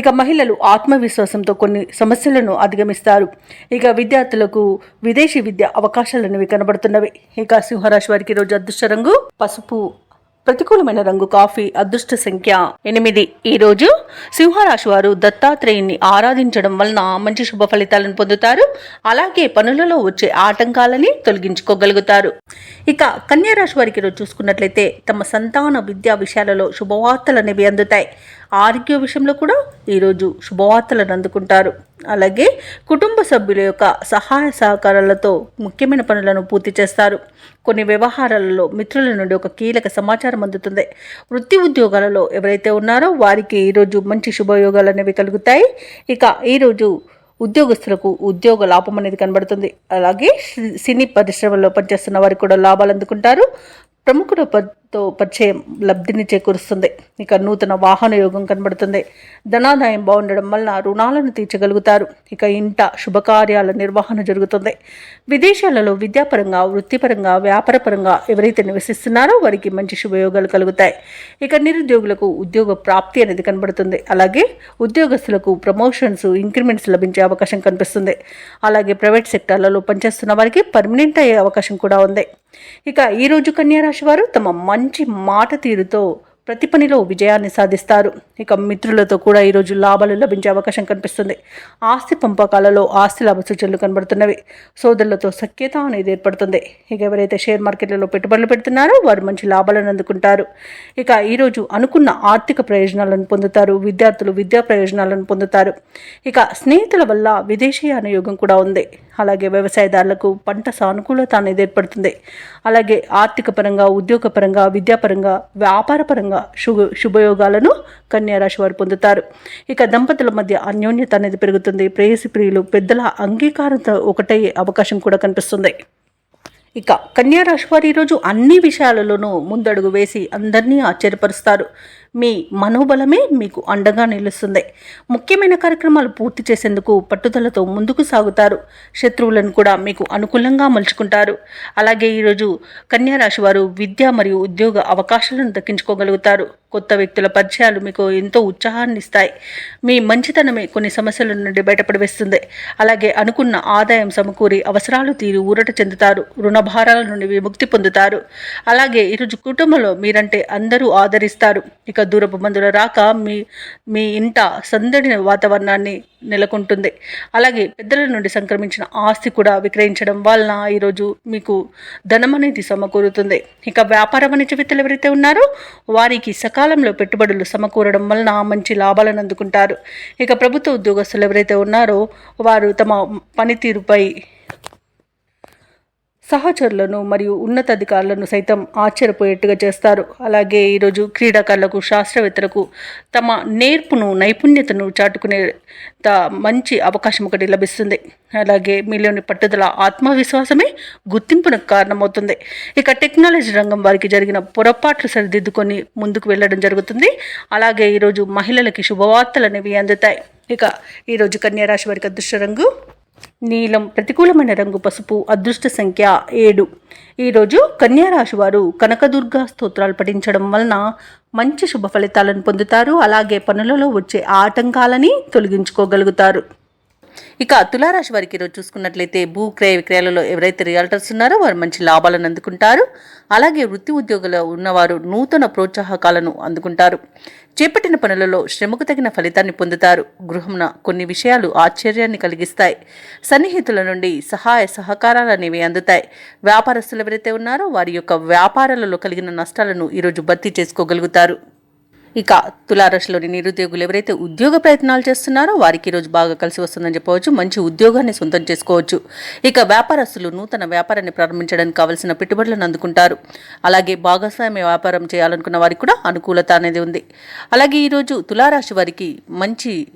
ఇక మహిళలు ఆత్మవిశ్వాసంతో కొన్ని సమస్యలను అధిగమిస్తారు. ఇక విద్యార్థులకు విదేశీ విద్య అవకాశాలు అనేవి కనబడుతున్నవి. ఇక సింహరాశి వారికి ఈరోజు అదృష్ట రంగు పసుపు, ప్రతికూలమైన రంగు కాఫీ, అదృష్ట సంఖ్య 8. ఈరోజు సింహరాశి వారు దత్తాత్రేయుని ఆరాధించడం వలన మంచి శుభ ఫలితాలను పొందుతారు. అలాగే పనులలో వచ్చే ఆటంకాలని తొలగించుకోగలుగుతారు. ఇక కన్యారాశి వారికి ఈరోజు చూసుకున్నట్లయితే తమ సంతాన విద్యా విషయాలలో శుభవార్తలు అనేవి అందుతాయి. ఆరోగ్య విషయంలో కూడా ఈరోజు శుభవార్తలను అందుకుంటారు. అలాగే కుటుంబ సభ్యుల యొక్క సహాయ సహకారాలతో ముఖ్యమైన పనులను పూర్తి చేస్తారు. కొన్ని వ్యవహారాలలో మిత్రుల నుండి ఒక కీలక సమాచారం అందుతుంది. వృత్తి ఉద్యోగాలలో ఎవరైతే ఉన్నారో వారికి ఈరోజు మంచి శుభయోగాలు అనేవి కలుగుతాయి. ఇక ఈరోజు ఉద్యోగస్తులకు ఉద్యోగ లాభం అనేది కనబడుతుంది. అలాగే సినీ పరిశ్రమలో పనిచేస్తున్న వారికి కూడా లాభాలు అందుకుంటారు. ప్రముఖుల తో పరిచయం లబ్ధిని చేకూరుస్తుంది. ఇక నూతన వాహన యోగం కనబడుతుంది. ధనాదాయం బాగుండడం వల్ల రుణాలను తీర్చగలుగుతారు. ఇక ఇంట శుభకార్యాల నిర్వహణ జరుగుతుంది. విదేశాలలో విద్యాపరంగా, వృత్తిపరంగా, వ్యాపారపరంగా ఎవరైతే నివసిస్తున్నారో వారికి మంచి శుభయోగాలు కలుగుతాయి. ఇక నిరుద్యోగులకు ఉద్యోగ ప్రాప్తి అనేది కనబడుతుంది. అలాగే ఉద్యోగస్తులకు ప్రమోషన్స్, ఇంక్రిమెంట్స్ లభించే అవకాశం కనిపిస్తుంది. అలాగే ప్రైవేట్ సెక్టార్లలో పనిచేస్తున్న వారికి పర్మనెంట్ అయ్యే అవకాశం కూడా ఉంది. ఇక ఈరోజు కన్యా రాశి వారు తమ మంచి మాట తీరుతో ప్రతి పనిలో విజయాన్ని సాధిస్తారు. ఇక మిత్రులతో కూడా ఈరోజు లాభాలు లభించే అవకాశం కనిపిస్తుంది. ఆస్తి పంపకాలలో ఆస్తి లాభ సూచనలు కనబడుతున్నవి. సోదరులతో సఖ్యత అనేది ఏర్పడుతుంది. ఇక ఎవరైతే షేర్ మార్కెట్లలో పెట్టుబడులు పెడుతున్నారో వారు మంచి లాభాలను అందుకుంటారు. ఇక ఈరోజు అనుకున్న ఆర్థిక ప్రయోజనాలను పొందుతారు. విద్యార్థులు విద్యా ప్రయోజనాలను పొందుతారు. ఇక స్నేహితుల వల్ల విదేశీయాన యోగం కూడా ఉంది. అలాగే వ్యవసాయదారులకు పంట సానుకూలత అనేది ఏర్పడుతుంది. అలాగే ఆర్థిక పరంగా, ఉద్యోగపరంగా, విద్యాపరంగా, వ్యాపారపరంగా శుభయోగాలను కన్యా రాశి వారు పొందుతారు. ఇక దంపతుల మధ్య అన్యోన్యత అనేది పెరుగుతుంది. ప్రేయసి ప్రియులు పెద్దల అంగీకారంతో ఒకటయ్యే అవకాశం కూడా కనిపిస్తుంది. ఇక కన్యా రాశి వారు ఈరోజు అన్ని విషయాలలోనూ ముందడుగు వేసి అందరినీ ఆశ్చర్యపరుస్తారు. మీ మనోబలమే మీకు అండగా నిలుస్తుంది. ముఖ్యమైన కార్యక్రమాలు పూర్తి చేసేందుకు పట్టుదలతో ముందుకు సాగుతారు. శత్రువులను కూడా మీకు అనుకూలంగా మలుచుకుంటారు. అలాగే ఈరోజు కన్యా రాశి వారు విద్య మరియు ఉద్యోగ అవకాశాలను దక్కించుకోగలుగుతారు. కొత్త వ్యక్తుల పరిచయాలు మీకు ఎంతో ఉత్సాహాన్ని ఇస్తాయి. మీ మంచితనమే కొన్ని సమస్యల నుండి బయటపడివేస్తుంది. అలాగే అనుకున్న ఆదాయం సమకూరి అవసరాలు తీరి ఊరట చెందుతారు. రుణ భారాల నుండి విముక్తి పొందుతారు. అలాగే ఈరోజు కుటుంబంలో మీరంటే అందరూ ఆదరిస్తారు. ఇక దూరపు బంధువుల రాక మీ ఇంట సందడి వాతావరణాన్ని నెలకొంటుంది. అలాగే పెద్దల నుండి సంక్రమించిన ఆస్తి కూడా విక్రయించడం వలన ఈరోజు మీకు ధనం అనేది సమకూరుతుంది. ఇక వ్యాపార వాణిజ్యవేత్తలు ఎవరైతే ఉన్నారో వారికి సకాలంలో పెట్టుబడులు సమకూరడం వలన మంచి లాభాలను అందుకుంటారు. ఇక ప్రభుత్వ ఉద్యోగస్తులు ఎవరైతే ఉన్నారో వారు తమ పనితీరుపై సహచరులను మరియు ఉన్నతాధికారులను సైతం ఆశ్చర్యపోయేట్టుగా చేస్తారు. అలాగే ఈరోజు క్రీడాకారులకు, శాస్త్రవేత్తలకు తమ నేర్పును, నైపుణ్యతను చాటుకునే మంచి అవకాశం ఒకటి లభిస్తుంది. అలాగే మీలోని పట్టుదల, ఆత్మవిశ్వాసమే గుర్తింపునకు కారణమవుతుంది. ఇక టెక్నాలజీ రంగం వారికి జరిగిన పొరపాట్లు సరిదిద్దుకొని ముందుకు వెళ్ళడం జరుగుతుంది. అలాగే ఈరోజు మహిళలకి శుభవార్తలు అనేవి అందుతాయి. ఇక ఈరోజు కన్యా రాశి వారికి అదృష్ట రంగు నీలం, ప్రతికూలమైన రంగు పసుపు, అదృష్ట సంఖ్య 7. ఈరోజు కన్యా రాశి వారు కనకదుర్గా స్తోత్రాలు పఠించడం వలన మంచి శుభ ఫలితాలను పొందుతారు. అలాగే పనులలో వచ్చే ఆటంకాలని తొలగించుకోగలుగుతారు. ఇక తులారాశి వారికి ఈరోజు చూసుకున్నట్లయితే భూక్రయ విక్రయాలలో ఎవరైతే రియాల్టర్స్ ఉన్నారో వారు మంచి లాభాలను అందుకుంటారు. అలాగే వృత్తి ఉద్యోగులు ఉన్నవారు నూతన ప్రోత్సాహకాలను అందుకుంటారు. చేపట్టిన పనులలో శ్రమకు తగిన ఫలితాన్ని పొందుతారు. గృహంన కొన్ని విషయాలు ఆశ్చర్యాన్ని కలిగిస్తాయి. సన్నిహితుల నుండి సహాయ సహకారాలు అనేవి అందుతాయి. వ్యాపారస్తులు ఎవరైతే ఉన్నారో వారి యొక్క వ్యాపారాలలో కలిగిన నష్టాలను ఈరోజు భర్తీ చేసుకోగలుగుతారు. ఇక తులారాశిలోని నిరుద్యోగులు ఎవరైతే ఉద్యోగ ప్రయత్నాలు చేస్తున్నారో వారికి ఈరోజు బాగా కలిసి వస్తుందని చెప్పవచ్చు. మంచి ఉద్యోగాన్ని సొంతం చేసుకోవచ్చు. ఇక వ్యాపారస్తులు నూతన వ్యాపారాన్ని ప్రారంభించడానికి కావలసిన పెట్టుబడులను అందుకుంటారు. అలాగే భాగస్వామ్య వ్యాపారం చేయాలనుకున్న వారికి కూడా అనుకూలత అనేది ఉంది. అలాగే ఈరోజు తులారాశి వారికి మంచి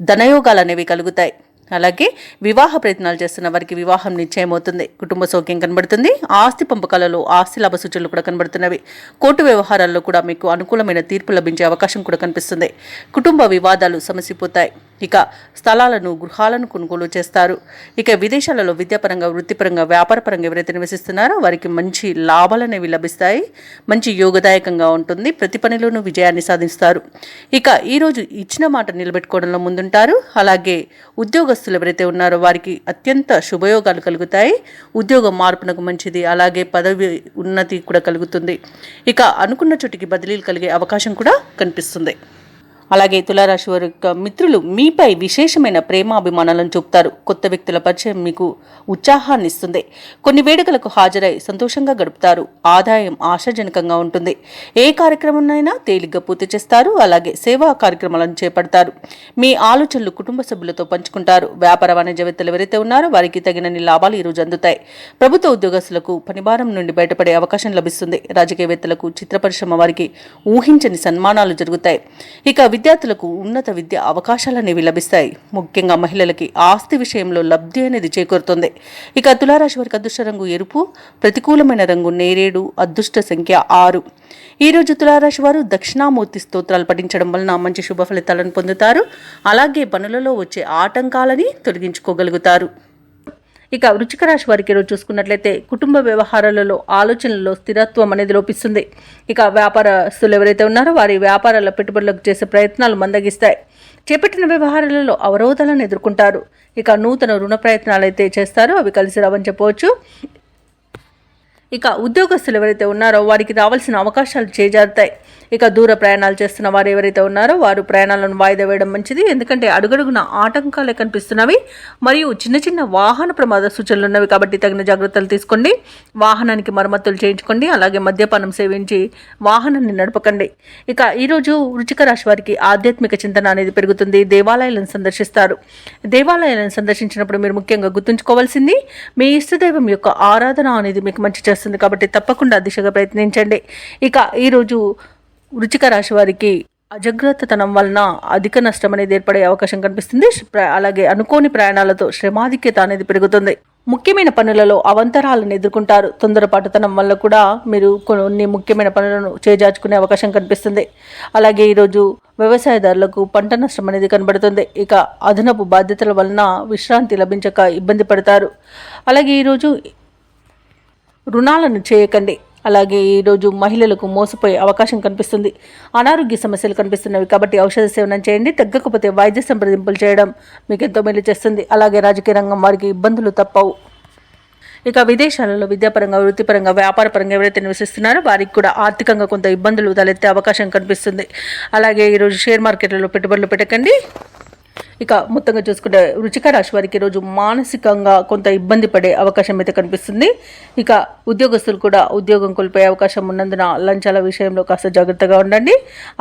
ధనయోగాలు అనేవి కలుగుతాయి. అలాగే వివాహ ప్రయత్నాలు చేస్తున్న వారికి వివాహం నిశ్చయమవుతుంది. కుటుంబ సౌఖ్యం కనబడుతుంది. ఆస్తి పంపకాలలో ఆస్తి లాభ సూచనలు కూడా కనబడుతున్నవి. కోర్టు వ్యవహారాల్లో కూడా మీకు అనుకూలమైన తీర్పు లభించే అవకాశం కూడా కనిపిస్తుంది. కుటుంబ వివాదాలు సమసిపోతాయి. ఇక స్థలాలను, గృహాలను కొనుగోలు చేస్తారు. ఇక విదేశాలలో విద్యాపరంగా, వృత్తిపరంగా, వ్యాపారపరంగా ఎవరైతే నివసిస్తున్నారో వారికి మంచి లాభాలు అనేవి లభిస్తాయి. మంచి యోగదాయకంగా ఉంటుంది. ప్రతి పనిలోనూ విజయాన్ని సాధిస్తారు. ఇక ఈరోజు ఇచ్చిన మాట నిలబెట్టుకోవడంలో ముందుంటారు. అలాగే ఉద్యోగస్తులు ఎవరైతే ఉన్నారో వారికి అత్యంత శుభయోగాలు కలుగుతాయి. ఉద్యోగ మార్పునకు మంచిది. అలాగే పదవి ఉన్నతి కూడా కలుగుతుంది. ఇక అనుకున్న చోటికి బదిలీలు కలిగే అవకాశం కూడా కనిపిస్తుంది. అలాగే తులారాశి వారి యొక్క మిత్రులు మీపై విశేషమైన ప్రేమాభిమానాలను చూపుతారు. కొత్త వ్యక్తుల పరిచయం మీకు ఉత్సాహాన్ని ఇస్తుంది. కొన్ని వేడుకలకు హాజరై సంతోషంగా గడుపుతారు. ఆదాయం ఆశాజనకంగా ఉంటుంది. ఏ కార్యక్రమాన్నైనా తేలిగ్గా పూర్తి చేస్తారు. అలాగే సేవా కార్యక్రమాలను చేపడతారు. మీ ఆలోచనలు కుటుంబ సభ్యులతో పంచుకుంటారు. వ్యాపార వాణిజ్యవేత్తలు ఎవరైతే ఉన్నారో వారికి తగినన్ని లాభాలు ఈరోజు అందుతాయి. ప్రభుత్వ ఉద్యోగస్తులకు పనిభారం నుండి బయటపడే అవకాశం లభిస్తుంది. రాజకీయవేత్తలకు, చిత్ర పరిశ్రమ వారికి ఊహించని సన్మానాలు జరుగుతాయి. ఇక విద్యార్థులకు ఉన్నత విద్య అవకాశాలనేవి లభిస్తాయి. ముఖ్యంగా మహిళలకి ఆస్తి విషయంలో లబ్ధి అనేది చేకూరుతుంది. ఇక తులారాశి వారికి అదృష్ట రంగు ఎరుపు, ప్రతికూలమైన రంగు నేరేడు, అదృష్ట సంఖ్య 6. ఈరోజు తులారాశి వారు దక్షిణామూర్తి స్తోత్రాలు పఠించడం వలన మంచి శుభ ఫలితాలను పొందుతారు. అలాగే పనులలో వచ్చే ఆటంకాలని తొలగించుకోగలుగుతారు. ఇక వృశ్చిక రాశి వారికి ఈరోజు చూసుకున్నట్లయితే కుటుంబ వ్యవహారాలలో ఆలోచనలలో స్థిరత్వం అనేది లోపిస్తుంది. ఇక వ్యాపారస్తులు ఎవరైతే ఉన్నారో వారి వ్యాపారాల పెట్టుబడులకు చేసే ప్రయత్నాలు మందగిస్తాయి. చేపట్టిన వ్యవహారాలలో అవరోధాలను ఎదుర్కొంటారు. ఇక నూతన రుణ ప్రయత్నాలు అయితే చేస్తారో అవి కలిసి రావని చెప్పవచ్చు. ఇక ఉద్యోగస్తులు ఎవరైతే ఉన్నారో వారికి రావాల్సిన అవకాశాలు చేజారుతాయి. ఇక దూర ప్రయాణాలు చేస్తున్న వారు ఎవరైతే ఉన్నారో వారు ప్రయాణాలను వాయిదా వేయడం మంచిది. ఎందుకంటే అడుగడుగున ఆటంకాలే కనిపిస్తున్నవి మరియు చిన్న చిన్న వాహన ప్రమాద సూచనలు ఉన్నవి. కాబట్టి తగిన జాగ్రత్తలు తీసుకోండి. వాహనానికి మరమ్మతులు చేయించుకోండి. అలాగే మద్యపానం సేవించి వాహనాన్ని నడపకండి. ఇక ఈరోజు వృశ్చిక రాశి వారికి ఆధ్యాత్మిక చింతన అనేది పెరుగుతుంది. దేవాలయాలను సందర్శిస్తారు. దేవాలయాలను సందర్శించినప్పుడు మీరు ముఖ్యంగా గుర్తుంచుకోవాల్సింది మీ ఇష్టదైవం యొక్క ఆరాధన అనేది మీకు మంచి చేస్తుంది. కాబట్టి తప్పకుండా దిశగా ప్రయత్నించండి. ఇక ఈరోజు వృశ్చిక రాశి వారికి అజాగ్రత్తతనం వలన అధిక నష్టం అనేది ఏర్పడే అవకాశం కనిపిస్తుంది. అలాగే అనుకోని ప్రయాణాలతో శ్రమాధిక్యత అనేది పెరుగుతుంది. ముఖ్యమైన పనులలో అవంతరాలను ఎదుర్కొంటారు. తొందరపాటుతనం వల్ల కూడా మీరు కొన్ని ముఖ్యమైన పనులను చేజార్చుకునే అవకాశం కనిపిస్తుంది. అలాగే ఈరోజు వ్యవసాయదారులకు పంట నష్టం అనేది కనబడుతుంది. ఇక అదనపు బాధ్యతల వలన విశ్రాంతి లభించక ఇబ్బంది పడతారు. అలాగే ఈరోజు రుణాలను చేయకండి. అలాగే ఈరోజు మహిళలకు మోసపోయే అవకాశం కనిపిస్తుంది. అనారోగ్య సమస్యలు కనిపిస్తున్నవి. కాబట్టి ఔషధ సేవనం చేయండి. తగ్గకపోతే వైద్య సంప్రదింపులు చేయడం మీకు ఎంతో మేలు చేస్తుంది. అలాగే రాజకీయ రంగం వారికి ఇబ్బందులు తప్పవు. ఇక విదేశాలలో విద్యాపరంగా, వృత్తిపరంగా, వ్యాపారపరంగా ఎవరైతే నివసిస్తున్నారో వారికి కూడా ఆర్థికంగా కొంత ఇబ్బందులు తలెత్తే అవకాశం కనిపిస్తుంది. అలాగే ఈరోజు షేర్ మార్కెట్లలో పెట్టుబడులు పెట్టకండి. ఇక మొత్తంగా చూసుకుంటే వృశ్చిక రాశి వారికి ఈరోజు మానసికంగా కొంత ఇబ్బంది పడే అవకాశం అయితే కనిపిస్తుంది. ఇక ఉద్యోగస్తులు కూడా ఉద్యోగం కోల్పోయే అవకాశం ఉన్నందున లంచాల విషయంలో కాస్త జాగ్రత్తగా ఉండండి.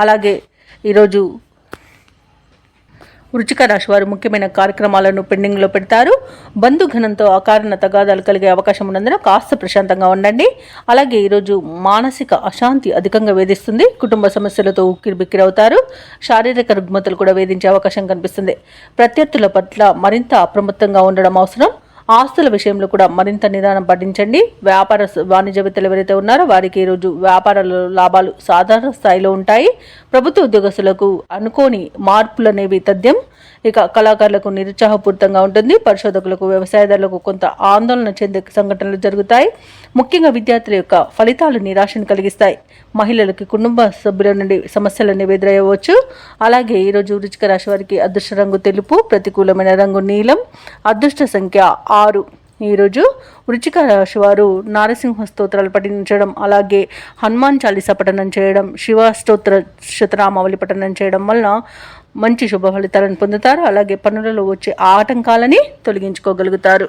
అలాగే ఈరోజు వృశ్చిక రాశి వారు ముఖ్యమైన కార్యక్రమాలను పెండింగ్లో పెడతారు. బంధుఘనంతో అకారణ తగాదాలు కలిగే అవకాశం ఉన్నందున కాస్త ప్రశాంతంగా ఉండండి. అలాగే ఈరోజు మానసిక అశాంతి అధికంగా వేధిస్తుంది. కుటుంబ సమస్యలతో ఉక్కిరిబిక్కిరవుతారు. శారీరక రుగ్మతలు కూడా వేధించే అవకాశం కనిపిస్తుంది. ప్రత్యర్థుల పట్ల మరింత అప్రమత్తంగా ఉండడం అవసరం. ఆస్తుల విషయంలో కూడా మరింత నిదానం పాటించండి. వాణిజ్యవేత్తలు ఎవరైతే ఉన్నారో వారికి ఈరోజు వ్యాపారాల లాభాలు సాధారణ స్థాయిలో ఉంటాయి. ప్రభుత్వ ఉద్యోగస్తులకు అనుకోని మార్పులు అనేవి తథ్యం. ఇక కళాకారులకు నిరుత్సాహపూరితంగా ఉంటుంది. పరిశోధకులకు, వ్యవసాయదారులకు కొంత ఆందోళన చెందే సంఘటనలు జరుగుతాయి. ముఖ్యంగా విద్యార్థుల యొక్క ఫలితాలు నిరాశను కలిగిస్తాయి. మహిళలకి కుటుంబ సభ్యుల నుండి సమస్యలను ఎదురయ్యవచ్చు. అలాగే ఈరోజు వృశ్చిక రాశి వారికి అదృష్ట రంగు తెలుపు, ప్రతికూలమైన రంగు నీలం, అదృష్ట సంఖ్య 6. ఈరోజు వృశ్చిక రాశి వారు నారసింహ స్తోత్రాలు పఠించడం, అలాగే హనుమాన్ చాలీసా పఠనం చేయడం, శివ స్తోత్ర శతనామావళి పఠనం చేయడం వలన మంచి శుభ ఫలితాలను పొందుతారు. అలాగే పనులలో వచ్చే ఆటంకాలని తొలగించుకోగలుగుతారు.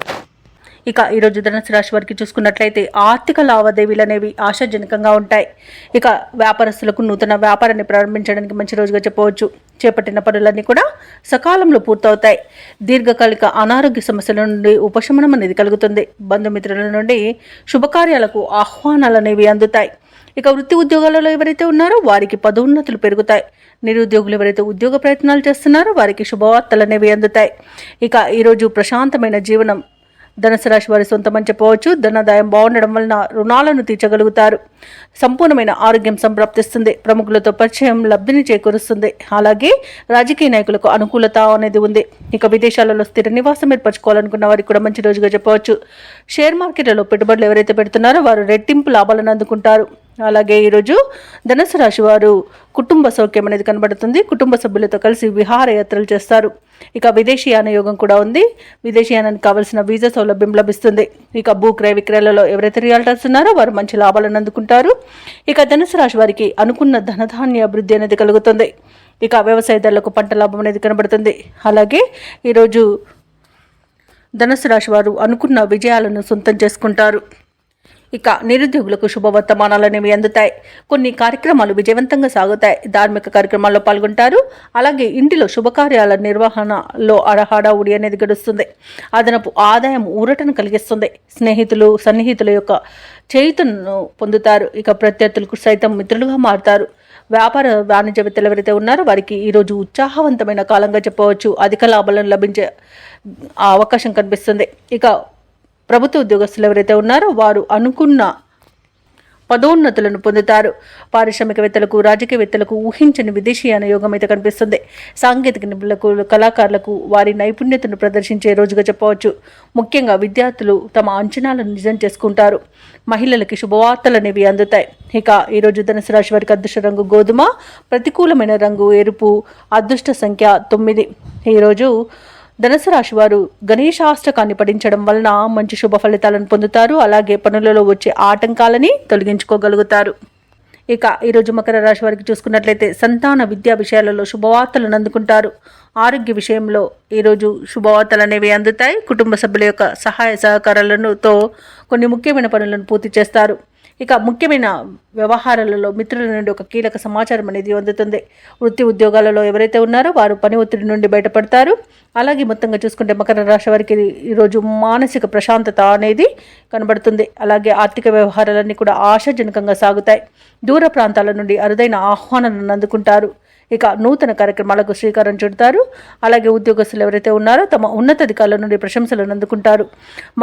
ఇక ఈరోజు ధనుసు రాశి వారికి చూసుకున్నట్లయితే ఆర్థిక లావాదేవీలు అనేవి ఆశాజనకంగా ఉంటాయి. ఇక వ్యాపారస్తులకు నూతన వ్యాపారాన్ని ప్రారంభించడానికి మంచి రోజుగా చెప్పవచ్చు. చేపట్టిన పనులన్నీ కూడా సకాలంలో పూర్తవుతాయి. దీర్ఘకాలిక అనారోగ్య సమస్యల నుండి ఉపశమనం అనేది కలుగుతుంది. బంధుమిత్రుల నుండి శుభకార్యాలకు ఆహ్వానాలు అనేవి అందుతాయి. ఇక వృత్తి ఉద్యోగాలలో ఎవరైతే ఉన్నారో వారికి పదోన్నతులు పెరుగుతాయి. నిరుద్యోగులు ఎవరైతే ఉద్యోగ ప్రయత్నాలు చేస్తున్నారో వారికి శుభవార్తలు అనేవి అందుతాయి. ఇక ఈరోజు ప్రశాంతమైన జీవనం ధనుసు రాశి వారి సొంతమని చెప్పవచ్చు. ధనాదాయం బాగుండడం వలన రుణాలను తీర్చగలుగుతారు. సంపూర్ణమైన ఆరోగ్యం సంప్రాప్తిస్తుంది. ప్రముఖులతో పరిచయం లబ్ధిని చేకూరుస్తుంది. అలాగే రాజకీయ నాయకులకు అనుకూలత అనేది ఉంది. ఇక విదేశాలలో స్థిర నివాసం ఏర్పరచుకోవాలనుకున్న వారికి కూడా మంచి రోజుగా చెప్పవచ్చు. షేర్ మార్కెట్లలో పెట్టుబడులు ఎవరైతే పెడుతున్నారో వారు రెట్టింపు లాభాలను అందుకుంటారు. అలాగే ఈరోజు ధనుసు రాశి వారు కుటుంబ సౌఖ్యం అనేది కనబడుతుంది. కుటుంబ సభ్యులతో కలిసి విహారయాత్రలు చేస్తారు. ఇక విదేశీయాన యోగం కూడా ఉంది. విదేశీయానానికి కావాల్సిన వీసా సౌలభ్యం లభిస్తుంది. ఇక భూ క్రయ విక్రయాలలో ఎవరైతే రియాల్టర్స్ ఉన్నారో వారు మంచి లాభాలను అందుకుంటారు. ఇక ధనుసు రాశి వారికి అనుకున్న ధనధాన్య అభివృద్ధి అనేది కలుగుతుంది. ఇక వ్యవసాయదారులకు పంట లాభం అనేది కనబడుతుంది. అలాగే ఈరోజు ధనుసు రాశి వారు అనుకున్న విజయాలను సొంతం చేసుకుంటారు. ఇక నిరుద్యోగులకు శుభవర్తమానాలు అనేవి అందుతాయి. కొన్ని కార్యక్రమాలు విజయవంతంగా సాగుతాయి. ధార్మిక కార్యక్రమాల్లో పాల్గొంటారు. అలాగే ఇంటిలో శుభకార్యాల నిర్వహణలో హడావుడి అనేది గడుస్తుంది. అదనపు ఆదాయం ఊరటను కలిగిస్తుంది. సన్నిహితుల యొక్క చేయుతను పొందుతారు. ఇక ప్రత్యర్థులకు సైతం మిత్రులుగా మారుతారు. వ్యాపార వాణిజ్యవేత్తలు ఎవరైతే ఉన్నారో వారికి ఈరోజు ఉత్సాహవంతమైన కాలంగా చెప్పవచ్చు. అధిక లాభాలను లభించే అవకాశం కనిపిస్తుంది. ఇక ప్రభుత్వ ఉద్యోగస్తులు ఎవరైతే ఉన్నారో వారు అనుకున్న పదోన్నతులను పొందుతారు. పారిశ్రామికవేత్తలకు, రాజకీయవేత్తలకు ఊహించని విదేశీయాన యోగం అయితే కనిపిస్తుంది. సాంకేతిక నిపుణులకు, కళాకారులకు వారి నైపుణ్యతను ప్రదర్శించే రోజుగా చెప్పవచ్చు. ముఖ్యంగా విద్యార్థులు తమ అంచనాలను నిజం చేసుకుంటారు. మహిళలకి శుభవార్తలు అనేవి అందుతాయి. ఇక ఈరోజు ధనుసు రాశి వారికి అదృష్ట రంగు గోధుమ, ప్రతికూలమైన రంగు ఎరుపు, అదృష్ట సంఖ్య 9. ఈరోజు ధనుసు రాశి వారు గణేశాష్టకాన్ని పఠించడం వలన మంచి శుభ ఫలితాలను పొందుతారు. అలాగే పనులలో వచ్చే ఆటంకాలని తొలగించుకోగలుగుతారు. ఇక ఈరోజు మకర రాశి వారికి చూసుకున్నట్లయితే సంతాన విద్యా విషయాలలో శుభవార్తలను అందుకుంటారు. ఆరోగ్య విషయంలో ఈరోజు శుభవార్తలు అనేవి అందుతాయి. కుటుంబ సభ్యుల యొక్క సహాయ సహకారాలతో కొన్ని ముఖ్యమైన పనులను పూర్తి చేస్తారు. ఇక ముఖ్యమైన వ్యవహారాలలో మిత్రుల నుండి ఒక కీలక సమాచారం అనేది అందుతుంది. వృత్తి ఉద్యోగాలలో ఎవరైతే ఉన్నారో వారు పని ఒత్తిడి నుండి బయటపడతారు. అలాగే మొత్తంగా చూసుకుంటే మకర రాశి వారికి ఈరోజు మానసిక ప్రశాంతత అనేది కనబడుతుంది. అలాగే ఆర్థిక వ్యవహారాలన్నీ కూడా ఆశాజనకంగా సాగుతాయి. దూర ప్రాంతాల నుండి అరుదైన ఆహ్వానాలను అందుకుంటారు. ఇక నూతన కార్యక్రమాలకు శ్రీకారం చుడతారు. అలాగే ఉద్యోగస్తులు ఎవరైతే ఉన్నారో తమ ఉన్నతాధికారుల నుండి ప్రశంసలను అందుకుంటారు.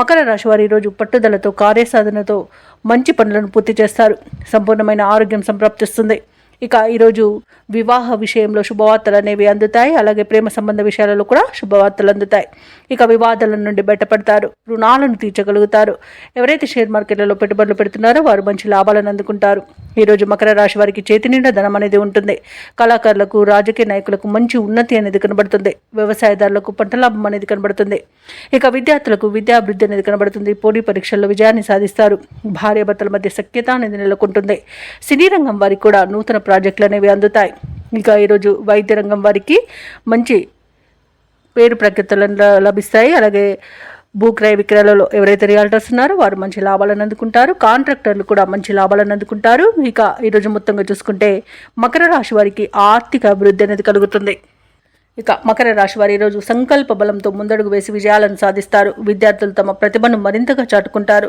మకర రాశి వారు ఈరోజు పట్టుదలతో, కార్యసాధనతో మంచి పనులను పూర్తి చేస్తారు. సంపూర్ణమైన ఆరోగ్యం సంప్రాప్తిస్తుంది. ఇక ఈరోజు వివాహ విషయంలో శుభవార్తలు అనేవి అందుతాయి. అలాగే ప్రేమ సంబంధ విషయాలలో కూడా శుభవార్తలు అందుతాయి. ఇక వివాదాల నుండి బయటపడతారు. రుణాలను తీర్చగలుగుతారు. ఎవరైతే షేర్ మార్కెట్లలో పెట్టుబడులు పెడుతున్నారో వారు మంచి లాభాలను అందుకుంటారు. ఈరోజు మకర రాశి వారికి చేతి నిండా ధనం అనేది ఉంటుంది. కళాకారులకు, రాజకీయ నాయకులకు మంచి ఉన్నతి అనేది కనబడుతుంది. వ్యవసాయదారులకు పంట లాభం అనేది కనబడుతుంది. ఇక విద్యార్థులకు విద్యాభివృద్ధి అనేది కనబడుతుంది. పోటీ పరీక్షల్లో విజయాన్ని సాధిస్తారు. భార్యాభర్తల మధ్య సఖ్యత అనేది నెలకొంటుంది. సినీ రంగం వారికి కూడా నూతన ప్రాజెక్టులు అనేవి అందుతాయి. ఇక ఈరోజు వైద్య రంగం వారికి మంచి పేరు ప్రఖ్యాతులను లభిస్తాయి. అలాగే భూక్రయ విక్రయాలలో ఎవరైతే రియాల్టర్స్ ఉన్నారో వారు మంచి లాభాలను అందుకుంటారు. కాంట్రాక్టర్లు కూడా మంచి లాభాలను అందుకుంటారు. ఇక ఈరోజు మొత్తంగా చూసుకుంటే మకర రాశి వారికి ఆర్థిక అభివృద్ధి అనేది కలుగుతుంది. ఇక మకర రాశి వారి ఈరోజు సంకల్ప బలంతో ముందడుగు వేసి విజయాలను సాధిస్తారు. విద్యార్థులు తమ ప్రతిభను మరింతగా చాటుకుంటారు.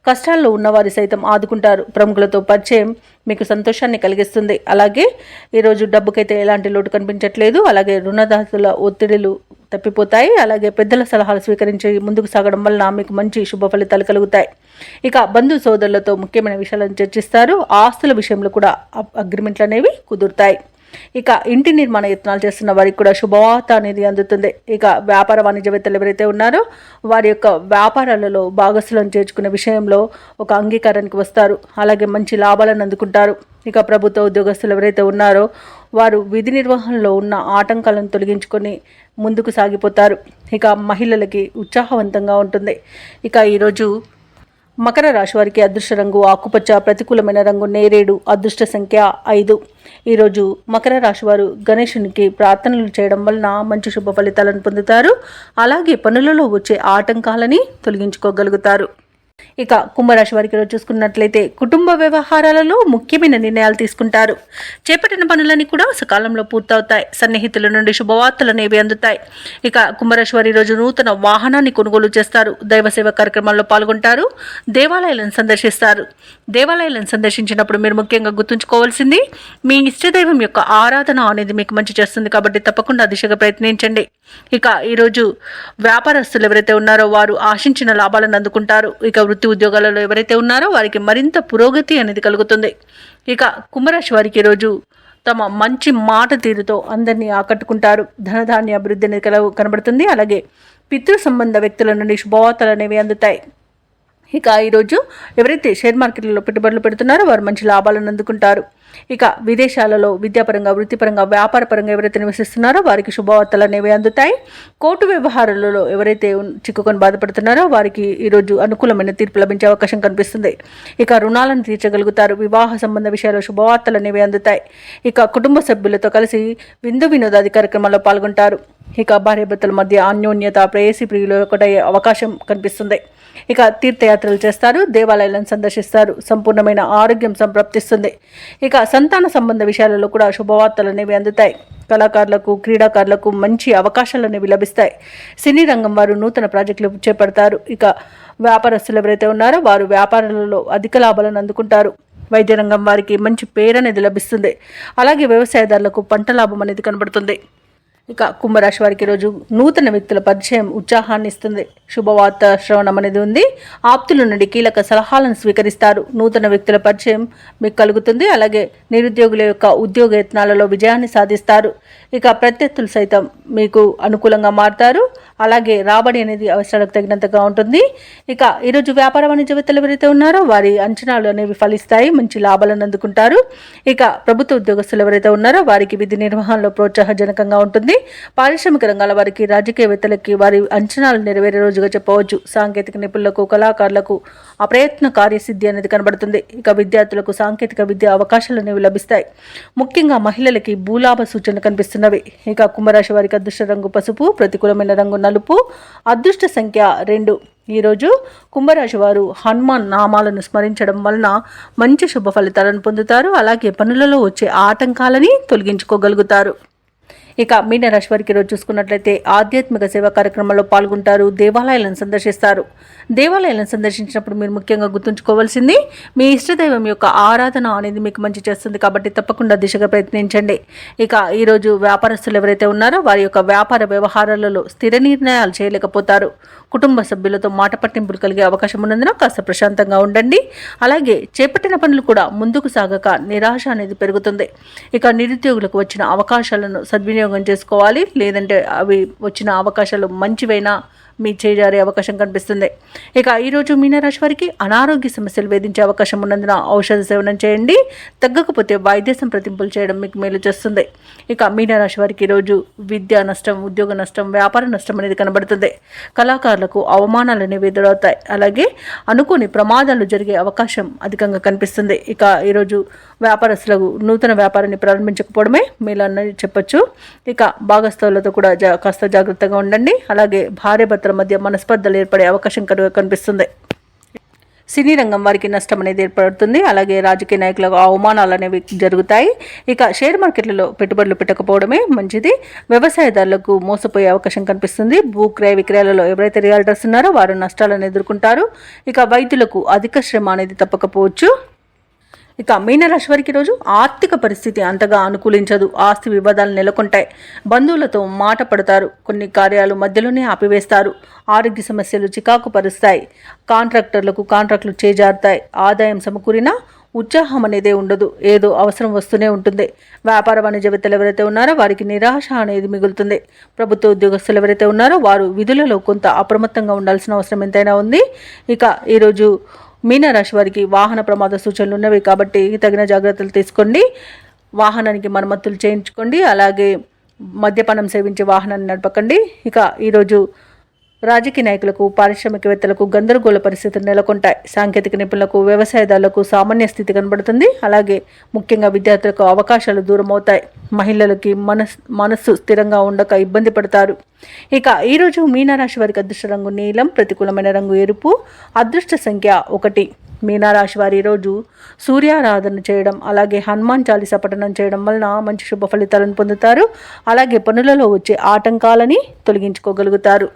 కష్టాల్లో ఉన్నవారి సైతం ఆదుకుంటారు. ప్రముఖులతో పరిచయం మీకు సంతోషాన్ని కలిగిస్తుంది. అలాగే ఈరోజు డబ్బుకైతే ఎలాంటి లోటు కనిపించట్లేదు. అలాగే రుణదాతల ఒత్తిడిలు తప్పిపోతాయి. అలాగే పెద్దల సలహాలు స్వీకరించి ముందుకు సాగడం వలన మీకు మంచి శుభ ఫలితాలు కలుగుతాయి. ఇక బంధు సోదరులతో ముఖ్యమైన విషయాలను చర్చిస్తారు. ఆస్తుల విషయంలో కూడా అగ్రిమెంట్లు అనేవి కుదురుతాయి. ఇక ఇంటి నిర్మాణ యత్నాలు చేస్తున్న వారికి కూడా శుభవార్త అనేది అందుతుంది. ఇక వ్యాపార వాణిజ్యవేత్తలు ఎవరైతే ఉన్నారో వారి యొక్క వ్యాపారాలలో భాగస్వాలను చేర్చుకునే విషయంలో ఒక అంగీకారానికి వస్తారు. అలాగే మంచి లాభాలను అందుకుంటారు. ఇక ప్రభుత్వ ఉద్యోగస్తులు ఎవరైతే ఉన్నారో వారు విధి నిర్వహణలో ఉన్న ఆటంకాలను తొలగించుకొని ముందుకు సాగిపోతారు. ఇక మహిళలకి ఉత్సాహవంతంగా ఉంటుంది. ఇక ఈరోజు మకర రాశి వారికి అదృష్ట రంగు ఆకుపచ్చ, ప్రతికూలమైన రంగు నేరేడు, అదృష్ట సంఖ్య 5. ఈరోజు మకర రాశి వారు గణేశునికి ప్రార్థనలు చేయడం వలన మంచి శుభ ఫలితాలను పొందుతారు. అలాగే పనులలో వచ్చే ఆటంకాలని తొలగించుకోగలుగుతారు. ఇక కుంభరాశి వారికి ఈరోజు చూసుకున్నట్లయితే కుటుంబ వ్యవహారాలలో ముఖ్యమైన నిర్ణయాలు తీసుకుంటారు. చేపట్టిన పనులన్నీ కూడా సకాలంలో పూర్తవుతాయి. సన్నిహితుల నుండి శుభవార్తలు అనేవి అందుతాయి. ఇక కుంభరాశి వారి ఈరోజు నూతన వాహనాన్ని కొనుగోలు చేస్తారు. దైవ సేవ కార్యక్రమాల్లో పాల్గొంటారు. దేవాలయాలను సందర్శిస్తారు. దేవాలయాలను సందర్శించినప్పుడు మీరు ముఖ్యంగా గుర్తుంచుకోవాల్సింది మీ ఇష్టదైవం యొక్క ఆరాధన అనేది మీకు మంచి చేస్తుంది. కాబట్టి తప్పకుండా దిశగా ప్రయత్నించండి. ఇక ఈరోజు వ్యాపారస్తులు ఎవరైతే ఉన్నారో వారు ఆశించిన లాభాలను అందుకుంటారు. ఇక వృత్తి ఉద్యోగాలలో ఎవరైతే ఉన్నారో వారికి మరింత పురోగతి అనేది కలుగుతుంది. ఇక కుంభరాశి వారికి ఈరోజు తమ మంచి మాట తీరుతో అందరినీ ఆకట్టుకుంటారు. ధనధాన్య అభివృద్ధి అనేది కనబడుతుంది. అలాగే పితృ సంబంధ వ్యక్తుల నుండి శుభవార్తలు అనేవి అందుతాయి. ఇక ఈరోజు ఎవరైతే షేర్ మార్కెట్లలో పెట్టుబడులు పెడుతున్నారో వారు మంచి లాభాలను అందుకుంటారు. ఇక విదేశాలలో విద్యాపరంగా, వృత్తిపరంగా, వ్యాపారపరంగా ఎవరైతే నివసిస్తున్నారో వారికి శుభవార్తలు అనేవి అందుతాయి. కోర్టు వ్యవహారాలలో ఎవరైతే చిక్కుకొని బాధపడుతున్నారో వారికి ఈరోజు అనుకూలమైన తీర్పు లభించే అవకాశం కనిపిస్తుంది. ఇక రుణాలను తీర్చగలుగుతారు. వివాహ సంబంధ విషయాల్లో శుభవార్తలు అనేవి అందుతాయి. ఇక కుటుంబ సభ్యులతో కలిసి విందు వినోదాది కార్యక్రమాల్లో పాల్గొంటారు. ఇక భార్యాభర్తల మధ్య అన్యోన్యత, ప్రేయసి ప్రియులు ఒకటయ్యే అవకాశం కనిపిస్తుంది. ఇక తీర్థయాత్రలు చేస్తారు. దేవాలయాలను సందర్శిస్తారు. సంపూర్ణమైన ఆరోగ్యం సంప్రాప్తిస్తుంది. ఇక సంతాన సంబంధ విషయాలలో కూడా శుభవార్తలు అనేవి అందుతాయి. కళాకారులకు, క్రీడాకారులకు మంచి అవకాశాలు అనేవి లభిస్తాయి. సినీ రంగం వారు నూతన ప్రాజెక్టులు చేపడతారు. ఇక వ్యాపారస్తులు ఎవరైతే ఉన్నారో వారు వ్యాపారాలలో అధిక లాభాలను అందుకుంటారు. వైద్య రంగం వారికి మంచి పేరు అనేది లభిస్తుంది. అలాగే వ్యవసాయదారులకు పంట లాభం అనేది కనబడుతుంది. ఇక కుంభరాశి వారికి ఈరోజు నూతన వ్యక్తుల పరిచయం ఉత్సాహాన్ని ఇస్తుంది. శుభవార్త శ్రవణం అనేది ఉంది. ఆప్తుల నుండి కీలక సలహాలను స్వీకరిస్తారు. నూతన వ్యక్తుల పరిచయం మీకు కలుగుతుంది. అలాగే నిరుద్యోగుల యొక్క ఉద్యోగ యత్నాలలో విజయాన్ని సాధిస్తారు. ఇక ప్రత్యర్థులు సైతం మీకు అనుకూలంగా మారుతారు. అలాగే రాబడి అనేది అవసరాలకు తగినంతగా ఉంటుంది. ఇక ఈరోజు వ్యాపార వాణిజ్యవేత్తలు ఎవరైతే ఉన్నారో వారి అంచనాలు అనేవి ఫలిస్తాయి. మంచి లాభాలను అందుకుంటారు. ఇక ప్రభుత్వ ఉద్యోగస్తులు ఎవరైతే ఉన్నారో వారికి విధి నిర్వహణలో ప్రోత్సాహజనకంగా ఉంటుంది. పారిశ్రామిక రంగాల వారికి, రాజకీయవేత్తలకి వారి అంచనాలు నెరవేరే రోజుగా చెప్పవచ్చు. సాంకేతిక నిపుణులకు, కళాకారులకు అప్రయత్న కార్యసిద్ధి అనేది కనబడుతుంది. ఇక విద్యార్థులకు సాంకేతిక విద్య అవకాశాలు అనేవి లభిస్తాయి. ముఖ్యంగా మహిళలకి భూలాభ సూచన కనిపిస్తున్నవి. ఇక కుంభరాశి వారికి అదృష్ట రంగు పసుపు, ప్రతికూలమైన రంగు నలుపు, అదృష్ట సంఖ్య 2. ఈరోజు కుంభరాశి వారు హనుమాన్ నామాలను స్మరించడం వలన మంచి శుభ ఫలితాలను పొందుతారు. అలాగే పనులలో వచ్చే ఆటంకాలని తొలగించుకోగలుగుతారు. ఇక మీనరాశి వారికి ఈరోజు చూసుకున్నట్లయితే ఆధ్యాత్మిక సేవా కార్యక్రమాల్లో పాల్గొంటారు. దేవాలయాలను సందర్శిస్తారు. దేవాలయాలను సందర్శించినప్పుడు మీరు ముఖ్యంగా గుర్తుంచుకోవాల్సింది మీ ఇష్టదైవం యొక్క ఆరాధన అనేది మీకు మంచి చేస్తుంది. కాబట్టి తప్పకుండా దిశగా ప్రయత్నించండి. ఇక ఈరోజు వ్యాపారస్తులు ఎవరైతే ఉన్నారో వారి యొక్క వ్యాపార వ్యవహారాలలో స్థిర నిర్ణయాలు చేయలేకపోతారు. కుటుంబ సభ్యులతో మాట పట్టింపులు కలిగే అవకాశం ఉన్నందున కాస్త ప్రశాంతంగా ఉండండి. అలాగే చేపట్టిన పనులు కూడా ముందుకు సాగక నిరాశ అనేది పెరుగుతుంది. ఇక నిరుద్యోగులకు వచ్చిన అవకాశాలను సద్వినియోగం చేసుకోవాలి. లేదంటే అవి వచ్చిన అవకాశాలు మంచివైనా మీ చేజారే అవకాశం కనిపిస్తుంది. ఇక ఈరోజు మీనరాశి వారికి అనారోగ్య సమస్యలు వేధించే అవకాశం ఉన్నందున ఔషధ సేవనం చేయండి. తగ్గకపోతే వైద్య సంప్రదింపులు చేయడం మీకు మేలు చేస్తుంది. ఇక మీనరాశి వారికి ఈరోజు విద్యా నష్టం, ఉద్యోగ నష్టం, వ్యాపార నష్టం అనేది కనబడుతుంది. కళాకారులకు అవమానాలు అనేవి ఎదురవుతాయి. అలాగే అనుకోని ప్రమాదాలు జరిగే అవకాశం అధికంగా కనిపిస్తుంది. ఇక ఈరోజు వ్యాపారస్తులకు నూతన వ్యాపారాన్ని ప్రారంభించకపోవడమే మేలన్నది చెప్పొచ్చు. ఇక భాగస్థులతో కూడా కాస్త జాగ్రత్తగా ఉండండి. అలాగే భార్య భర్తల మధ్య మనస్పర్ధలు ఏర్పడే అవకాశం కనిపిస్తుంది. సినీ రంగం వారికి నష్టం అనేది ఏర్పడుతుంది. అలాగే రాజకీయ నాయకులకు అవమానాలు అనేవి జరుగుతాయి. ఇక షేర్ మార్కెట్లలో పెట్టుబడులు పెట్టకపోవడమే మంచిది. వ్యవసాయదారులకు మోసపోయే అవకాశం కనిపిస్తుంది. భూ క్రయ విక్రయాలలో ఎవరైతే రియల్టర్స్ ఉన్నారో వారు నష్టాలను ఎదుర్కొంటారు. ఇక వైద్యులకు అధిక శ్రమ అనేది తప్పకపోవచ్చు. ఇక మీనరాశి వారికి రోజు ఆర్థిక పరిస్థితి అంతగా అనుకూలించదు. ఆస్తి వివాదాలు నెలకొంటాయి. బంధువులతో మాట పడతారు. కొన్ని కార్యాలు మధ్యలోనే ఆపివేస్తారు. ఆరోగ్య సమస్యలు చికాకు పరుస్తాయి. కాంట్రాక్టర్లకు కాంట్రాక్టులు చేజారుతాయి. ఆదాయం సమకూరినా ఉత్సాహం అనేదే ఉండదు. ఏదో అవసరం వస్తూనే ఉంటుంది. వ్యాపార వాణిజ్యవేత్తలు ఎవరైతే ఉన్నారో వారికి నిరాశ అనేది మిగులుతుంది. ప్రభుత్వ ఉద్యోగస్తులు ఎవరైతే ఉన్నారో వారు విధులలో కొంత అప్రమత్తంగా ఉండాల్సిన అవసరం ఎంతైనా ఉంది. ఇక ఈరోజు మీనరాశి వారికి వాహన ప్రమాద సూచనలు ఉన్నవి కాబట్టి తగిన జాగ్రత్తలు తీసుకోండి. వాహనానికి మరమ్మతులు చేయించుకోండి. అలాగే మద్యపానం సేవించే వాహనాన్ని నడపకండి. ఇక ఈరోజు రాజకీయ నాయకులకు, పారిశ్రామికవేత్తలకు గందరగోళ పరిస్థితులు నెలకొంటాయి. సాంకేతిక నిపుణులకు, వ్యవసాయదారులకు సామాన్య స్థితి కనబడుతుంది. అలాగే ముఖ్యంగా విద్యార్థులకు అవకాశాలు దూరం అవుతాయి. మహిళలకి మనస్సు స్థిరంగా ఉండక ఇబ్బంది పడతారు. ఇక ఈరోజు మీనరాశి వారికి అదృష్ట రంగు నీలం, ప్రతికూలమైన రంగు ఎరుపు, అదృష్ట సంఖ్య 1. మీనరాశి వారి ఈరోజు సూర్యారాధన చేయడం, అలాగే హనుమాన్ చాలీసా పఠనం చేయడం వలన మంచి శుభ ఫలితాలను పొందుతారు. అలాగే పనులలో వచ్చే ఆటంకాలని తొలగించుకోగలుగుతారు.